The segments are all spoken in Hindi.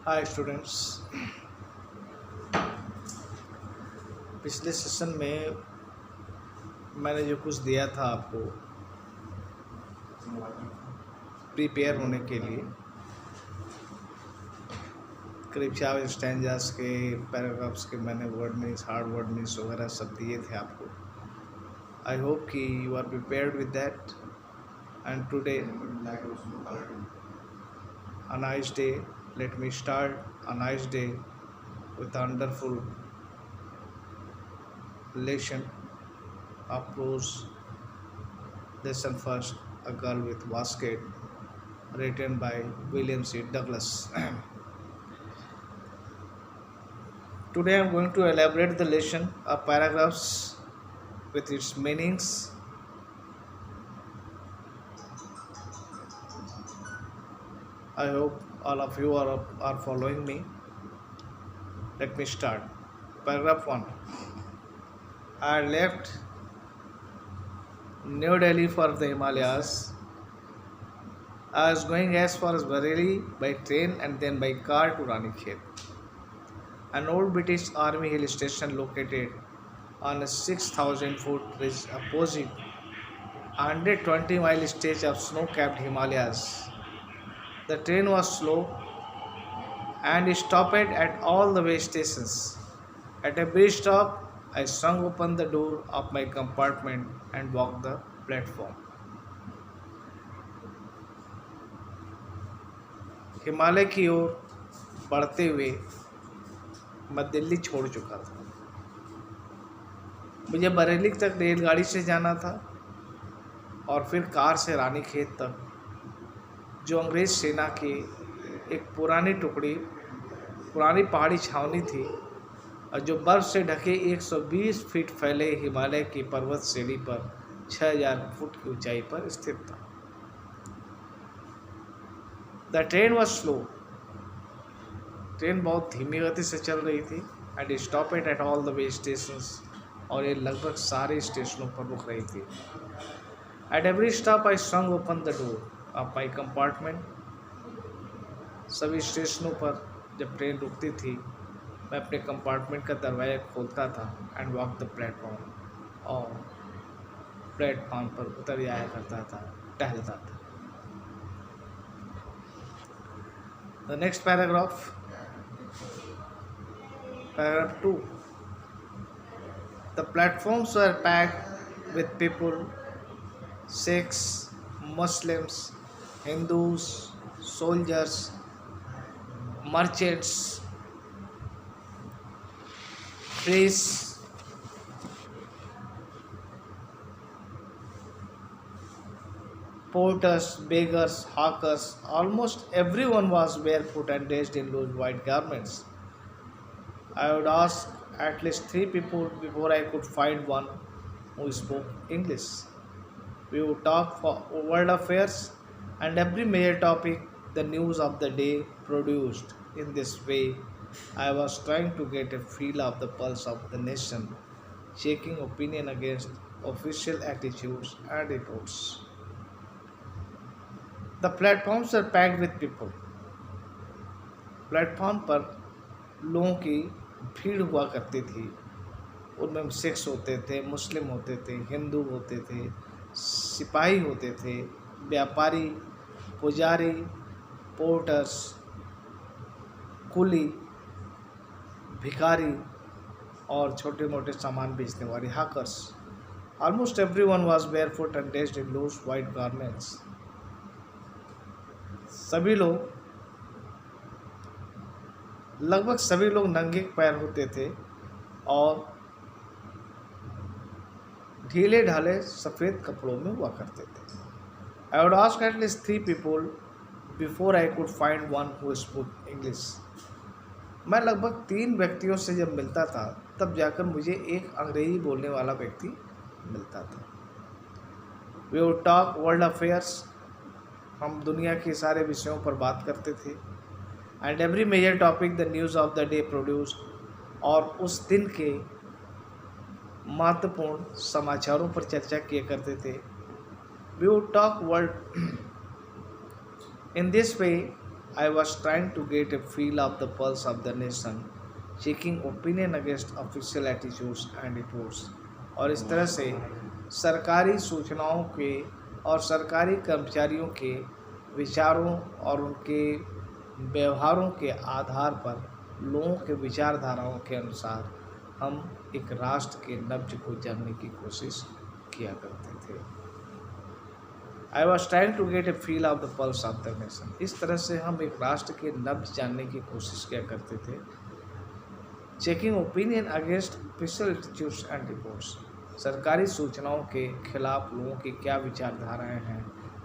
Hi students. पिछले सेशन में मैंने जो कुछ दिया था आपको प्रिपेयर होने के लिए, करीब 4 स्टैंजास के पैराग्राफ्स के मैंने word means, hard word means वगैरह सब दिए थे आपको। आई होप कि you are prepared with that and today a nice day. Let me start a nice day with a wonderful lesson of prose. Lesson first, A Girl with Basket, written by William C. Douglas. Today I am going to elaborate the lesson of paragraphs with its meanings. I hope all of you are following me. Let me start. Paragraph 1. I left New Delhi for the Himalayas. I was going as far as Bareilly by train and then by car to Ranikhet, an old British Army hill station located on a 6,000-foot ridge opposite a 120-mile stretch of snow-capped Himalayas. The train was slow and stopped at all the way stations. At every stop, I swung open the door of my compartment and walked the platform. Himalaya की ओर बढ़ते हुए मैं दिल्ली छोड़ चुका था। मुझे बरेली तक रेलगाड़ी से जाना था और फिर कार से रानीखेत तक, जो अंग्रेज सेना की एक पुरानी पहाड़ी छावनी थी और जो बर्फ से ढके 120 फीट फैले हिमालय की पर्वत श्रेणी पर 6000 फुट की ऊंचाई पर स्थित था। The train was slow. Train बहुत धीमी गति से चल रही थी and stopped at all the way stations, और ये लगभग सारे स्टेशनों पर रुक रही थी। At every stop I swung open the door of my compartment. सभी स्टेशनों पर जब ट्रेन रुकती थी, मैं अपने कंपार्टमेंट का दरवाज़ा खोलता था एंड वॉक द प्लेटफॉर्म, और प्लेटफॉर्म पर उतर जाया करता था, टहलता था। The next paragraph, paragraph 2. The platforms were packed with people, Sikhs, Muslims, Hindus, soldiers, merchants, priests, porters, beggars, hawkers. Almost everyone was barefoot and dressed in loose white garments. I would ask at least 3 people before I could find one who spoke English. We would talk for world affairs and every major topic the news of the day produced. In this way, I was trying to get a feel of the pulse of the nation, checking opinion against official attitudes and reports. The platforms were packed with people. Platform पर लोगों की भीड़ हुआ करती थी। उनमें सिख्स होते थे, मुस्लिम होते थे, हिंदू होते थे, सिपाही होते थे, व्यापारी, पुजारी, पोर्टर्स, कुली, भिखारी और छोटे मोटे सामान बेचने वाले hawkers. Almost everyone was barefoot and dressed in loose white garments. लगभग सभी लोग नंगे पैर होते थे और ढीले ढाले सफ़ेद कपड़ों में हुआ करते थे। I would ask at least 3 people before I could find one who spoke English. मैं लगभग 3 व्यक्तियों से जब मिलता था, तब जाकर मुझे एक अंग्रेजी बोलने वाला व्यक्ति मिलता था। We would talk world affairs. हम दुनिया के सारे विषयों पर बात करते थे। And every major topic the news of the day produced, और उस दिन के महत्वपूर्ण समाचारों पर चर्चा किया करते थे। We would talk world. In this way I was trying to get a feel of the pulse of the nation, checking opinion against official attitudes and reports. और इस तरह से सरकारी सूचनाओं के और सरकारी कर्मचारियों के विचारों और उनके व्यवहारों के आधार पर लोगों के विचारधाराओं के अनुसार हम एक राष्ट्र के नब्ज को जानने की कोशिश किया करते थे। I was trying to get a feel of the pulse of the nation. इस तरह से हम एक राष्ट्र के नब्ज जानने की कोशिश किया करते थे। Checking opinion against official institutes and reports, सरकारी सूचनाओं के खिलाफ लोगों की क्या विचारधाराएं हैं,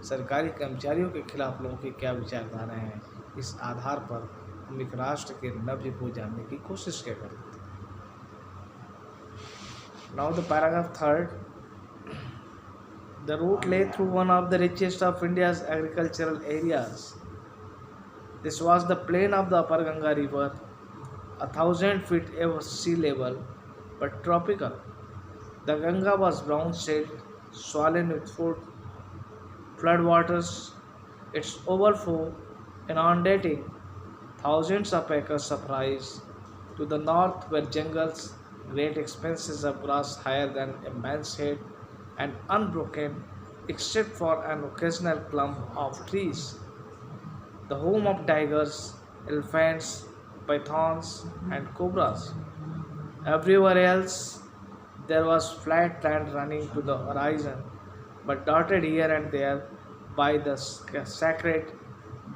सरकारी कर्मचारियों के खिलाफ लोगों की क्या विचारधाराएं हैं, इस आधार पर हम एक राष्ट्र के नब्ज को जानने की कोशिश किया करते थे। Now the paragraph third. The route lay through one of the richest of India's agricultural areas. This was the plain of the Upper Ganga River, 1,000 feet above sea level, but tropical. The Ganga was brown shade, swollen with floodwaters. Its overflow inundating thousands of acres of rice. To the north were jungles, great expanses of grass higher than a man's head, and unbroken except for an occasional clump of trees, the home of tigers, elephants, pythons, and cobras. Everywhere else there was flat land running to the horizon, but dotted here and there by the sacred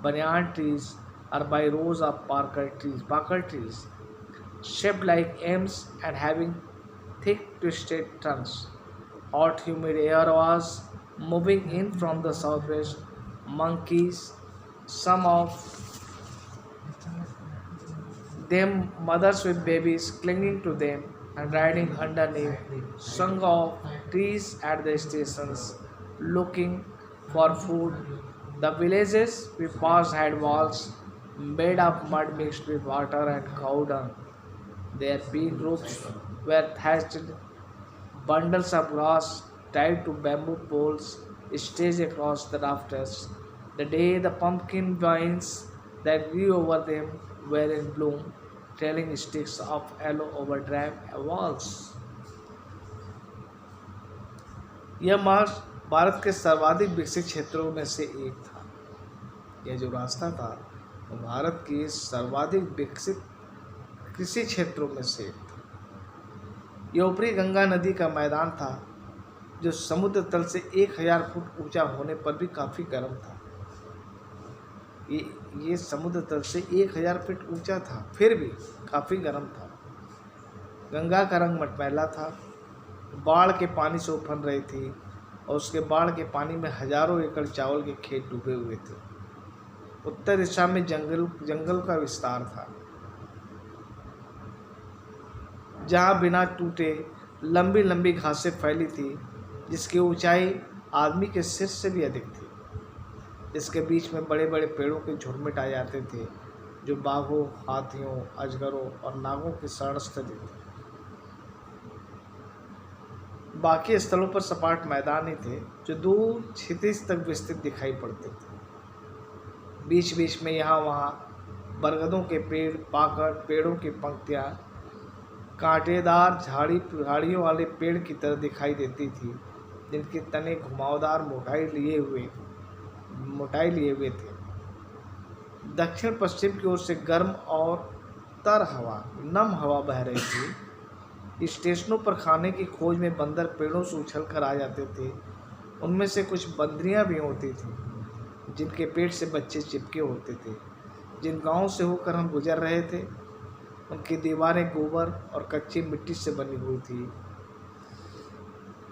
banyan trees or by rows of bakal trees, shaped like M's and having thick twisted trunks. Hot humid air was moving in from the southwest. Monkeys, some of them mothers with babies clinging to them and riding underneath, swung off trees at the stations, looking for food. The villages we passed had walls made of mud mixed with water and cow dung. Their peaked roofs were thatched. Bundles of grass tied to bamboo poles stretched across the rafters. The day the pumpkin vines that grew over them were in bloom, trailing sticks of yellow over drab walls. यह मार्ग भारत के सर्वाधिक विकसित क्षेत्रों में से एक था। यह जो रास्ता था वो भारत के सर्वाधिक विकसित कृषि क्षेत्रों में से एक था। यह ऊपरी गंगा नदी का मैदान था जो समुद्र तल से 1000 फुट ऊंचा होने पर भी काफ़ी गर्म था। ये समुद्र तल से 1000 फीट ऊंचा था, फिर भी काफ़ी गर्म था। गंगा का रंग मटमैला था, बाढ़ के पानी से उफन रही थी और उसके बाढ़ के पानी में हजारों एकड़ चावल के खेत डूबे हुए थे। उत्तर दिशा में जंगल का विस्तार था, जहाँ बिना टूटे लंबी लंबी घासें फैली थी, जिसकी ऊंचाई आदमी के सिर से भी अधिक थी। इसके बीच में बड़े बड़े पेड़ों के झुरमुट आ जाते थे जो बाघों, हाथियों, अजगरों और नागों के शरणस्थल थे। बाकी स्थलों पर सपाट मैदान ही थे जो दूर क्षितिज तक विस्तृत दिखाई पड़ते थे। बीच बीच में यहाँ वहाँ बरगदों के पेड़, पाकड़, पेड़ों की पंक्तियाँ कांटेदार झाड़ियों वाले पेड़ की तरह दिखाई देती थी, जिनके तने घुमावदार मोटाई लिए हुए थे। दक्षिण पश्चिम की ओर से गर्म और नम हवा बह रही थी। स्टेशनों पर खाने की खोज में बंदर पेड़ों से उछल कर आ जाते थे। उनमें से कुछ बंदरियां भी होती थीं, जिनके पेट से बच्चे चिपके होते थे। जिन गांवों से होकर हम गुजर रहे थे, उनकी दीवारें गोबर और कच्ची मिट्टी से बनी हुई थी।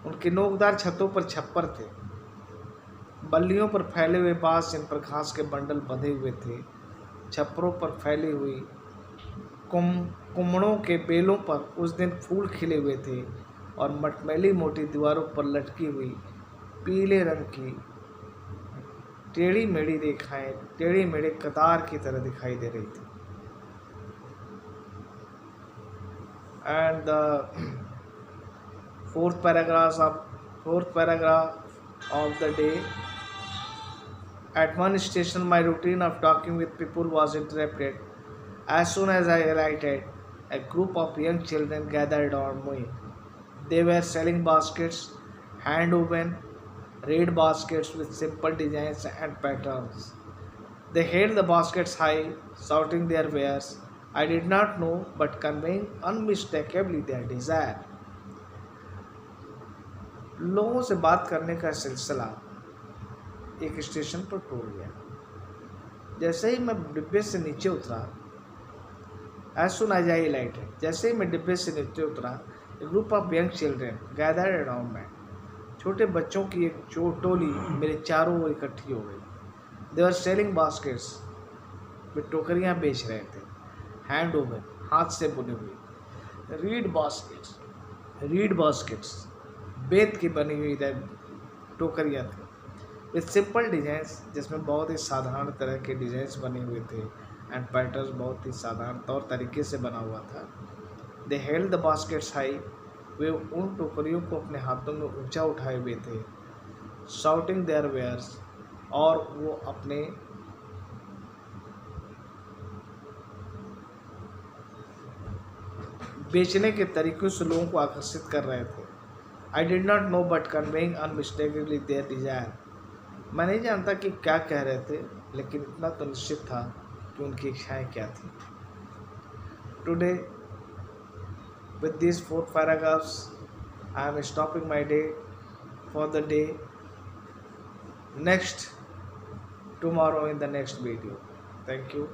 उनके नोकदार छतों पर छप्पर थे। बल्लियों पर फैले हुए बांस जिन पर घास के बंडल बंधे हुए थे। छप्परों पर फैली हुई कुमड़ों के बेलों पर उस दिन फूल खिले हुए थे और मटमैली मोटी दीवारों पर लटकी हुई पीले रंग की टेढ़ी मेढ़ी रेखाएं टेढ़ी मेढ़े कतार की तरह दिखाई दे रही थी। And the fourth paragraph of the day, At one station, my routine of talking with people was interrupted. As soon as I alighted, a group of young children gathered on me. They were selling baskets, hand woven, reed baskets with simple designs and patterns. They held the baskets high, shouting their wares. I did not know, but conveying unmistakably their desire. लोगों से बात करने का सिलसिला एक स्टेशन पर टूट गया। जैसे ही मैं डिब्बे से नीचे उतरा, as soon as I alighted, जैसे ही मैं डिब्बे से नीचे उतरा, a group of young children gathered around me. छोटे बच्चों की एक टोली मेरे चारों ओर इकट्ठी हो गई। दे आर सेलिंग बास्केट्स, वे टोकरियाँ बेच रहे थे। हैंड ओवन, हाथ से बुनी हुई। रीड बास्केट्स, बेत की बनी हुई टोकरियाँ थी। विथ सिंपल डिजाइंस, जिसमें बहुत ही साधारण तरह के डिजाइंस बने हुए थे एंड पैटर्न्स बहुत ही साधारण तौर तरीके से बना हुआ था। They held the baskets high, वे उन टोकरियों को अपने हाथों में ऊंचा उठाए हुए थे। शाउटिंग देयर वेयर्स, और वो अपने बेचने के तरीक़ों से लोगों को आकर्षित कर रहे थे। I did not know but conveying unmistakably their desire. मैं नहीं जानता कि क्या कह रहे थे, लेकिन इतना तो निश्चित था कि उनकी इच्छाएं क्या थी। Today with this 4 paragraphs I am stopping my day for the day. Next tomorrow in the next video. Thank you.